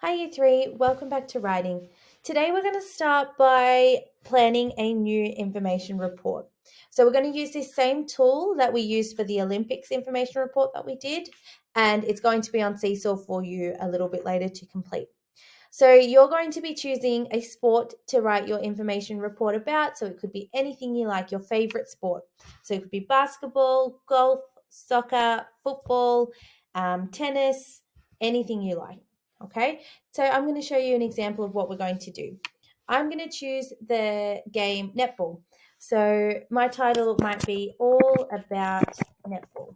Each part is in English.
Hi, you three. Welcome back to writing. Today, we're going to start by planning a new information report. So, we're going to use this same tool that we used for the Olympics information report that we did, and it's going to be on Seesaw for you a little bit later to complete. So, you're going to be choosing a sport to write your information report about. So, it could be anything you like, your favorite sport. So, it could be basketball, golf, soccer, football, tennis, anything you like. Okay, so I'm going to show you an example of what we're going to do. I'm going to choose the game netball. So, my title might be All About Netball.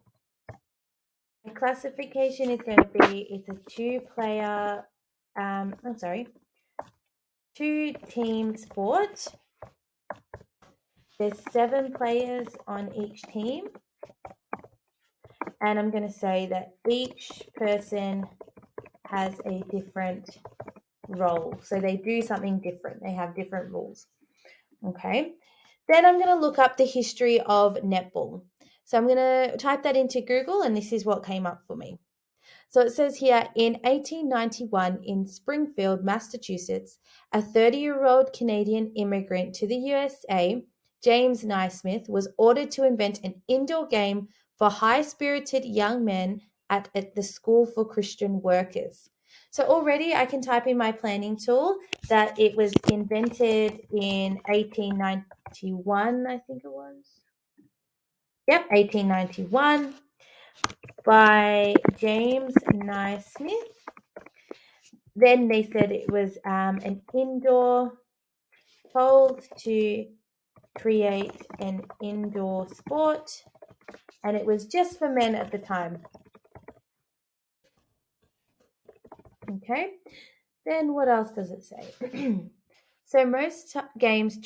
My classification is going to be it's a two-team sport. There's 7 players on each team. And I'm going to say that each person has a different role. So they do something different. They have different rules. Okay. Then I'm going to look up the history of netball. So I'm going to type that into Google, and this is what came up for me. So it says here in 1891 in Springfield, Massachusetts, a 30-year-old Canadian immigrant to the USA, James Naismith, was ordered to invent an indoor game for high-spirited young men at the School for Christian Workers. So already I can type in my planning tool that it was invented in 1891, I think it was. Yep, 1891 by James Naismith. Then they said it was an indoor, told to create an indoor sport, and it was just for men at the time. Okay, then what else does it say? So most games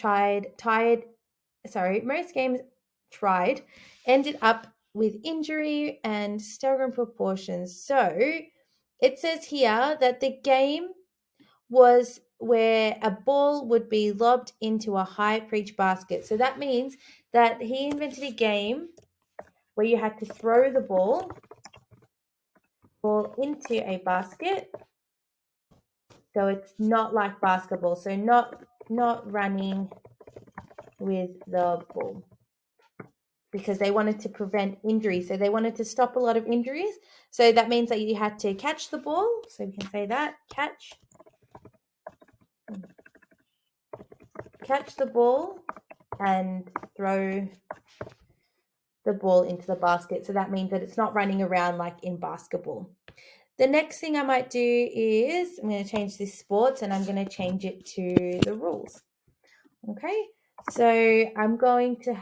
ended up with injury and staggering proportions. So it says here that the game was where a ball would be lobbed into a high preach basket. So that means that he invented a game where you had to throw the ball into a basket. So it's not like basketball. So not running with the ball, because they wanted to prevent injury. So they wanted to stop a lot of injuries. So that means that you had to catch the ball. So we can say that, catch the ball and throw the ball into the basket. So that means that it's not running around like in basketball. The next thing I might do is I'm going to change this sports, and I'm going to change it to the rules. Okay, so I'm going to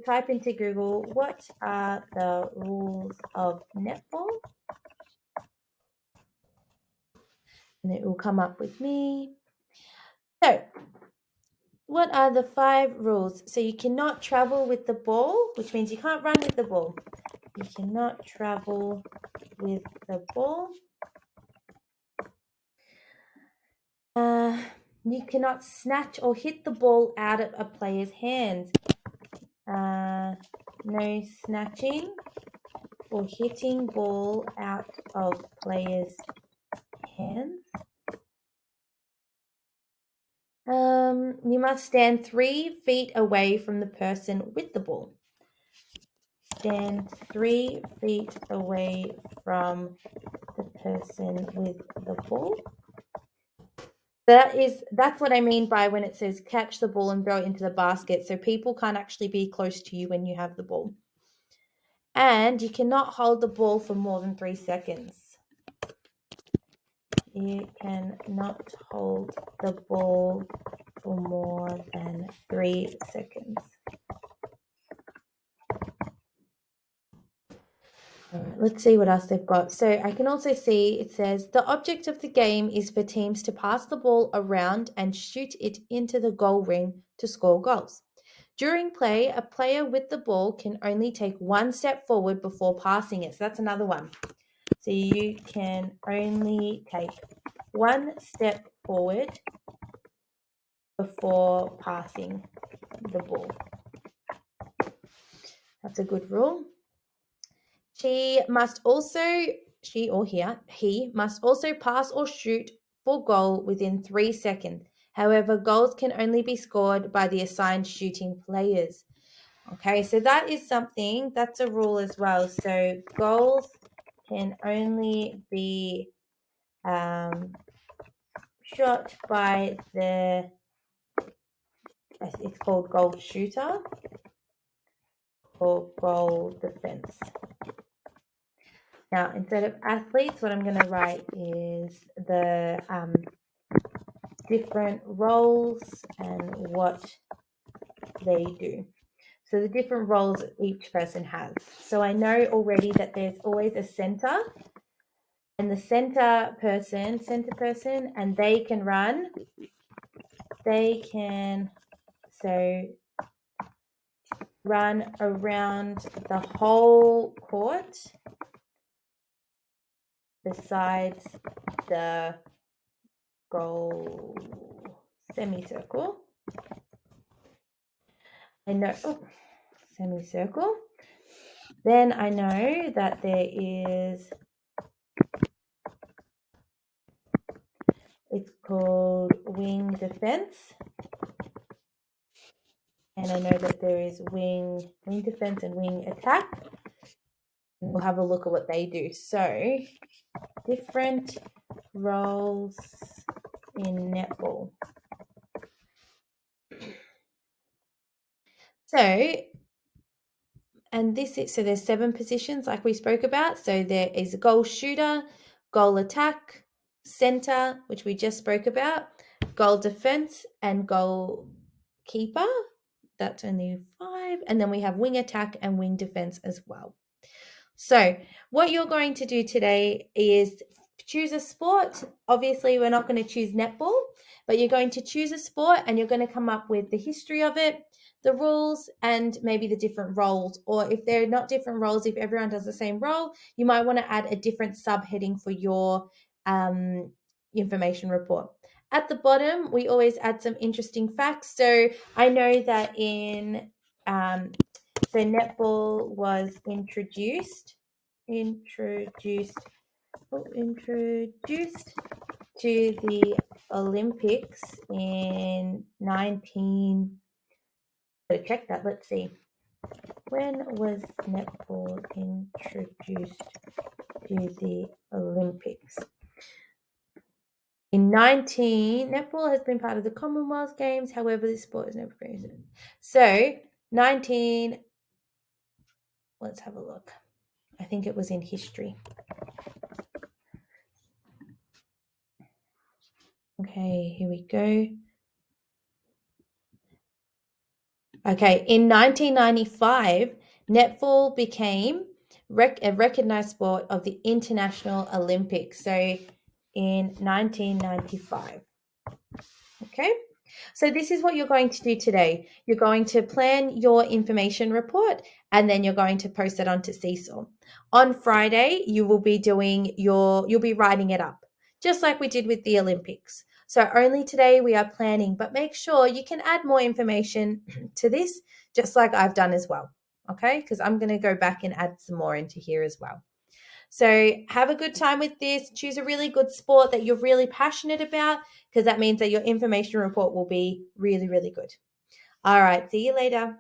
type into Google, what are the rules of netball? And it will come up with me. So what are the 5 rules? So you cannot travel with the ball, which means you can't run with the ball. You cannot travel with the ball. You cannot snatch or hit the ball out of a player's hands. No snatching or hitting ball out of players' hands. You must stand 3 feet away from the person with the ball. Stand 3 feet away from the person with the ball. That's what I mean by when it says catch the ball and throw it into the basket. So people can't actually be close to you when you have the ball. And you cannot hold the ball for more than 3 seconds. You cannot hold the ball for more than 3 seconds. All right, let's see what else they've got. So I can also see it says the object of the game is for teams to pass the ball around and shoot it into the goal ring to score goals. During play, a player with the ball can only take 1 step forward before passing it. So that's another one. So you can only take 1 step forward before passing the ball. That's a good rule. He must also pass or shoot for goal within 3 seconds. However, goals can only be scored by the assigned shooting players. Okay, so that is something, that's a rule as well. So goals can only be shot by the, it's called goal shooter or goal defense. Now, instead of athletes, what I'm going to write is the different roles and what they do. So the different roles each person has. So I know already that there's always a center, and the center person, and they can run. They can run around the whole court besides the goal semicircle. I know, semicircle. Then I know that there is, it's called wing defense. And I know that there is wing defense and wing attack. And we'll have a look at what they do. So, different roles in netball. So, and this is, so there's 7 positions like we spoke about. So there is a goal shooter, goal attack, center, which we just spoke about, goal defense, and goal keeper. That's only 5. And then we have wing attack and wing defense as well. So what you're going to do today is choose a sport. Obviously, we're not going to choose netball, but you're going to choose a sport and you're going to come up with the history of it, the rules, and maybe the different roles. Or if they're not different roles, if everyone does the same role, you might want to add a different subheading for your information report. At the bottom, we always add some interesting facts. So I know that in so netball was introduced to the Olympics in 19. Check that. Let's see. When was netball introduced to the Olympics? In 19, netball has been part of the Commonwealth Games. However, this sport is never present. So 19. Let's have a look. I think it was in history. Okay, here we go. Okay, in 1995, netball became a recognized sport of the International Olympics. So in 1995. Okay, so this is what you're going to do today. You're going to plan your information report and then you're going to post it onto Seesaw. On Friday, you'll be writing it up, just like we did with the Olympics. So only today we are planning, but make sure you can add more information to this, just like I've done as well. Okay, because I'm going to go back and add some more into here as well. So have a good time with this. Choose a really good sport that you're really passionate about, because that means that your information report will be really, really good. All right, see you later.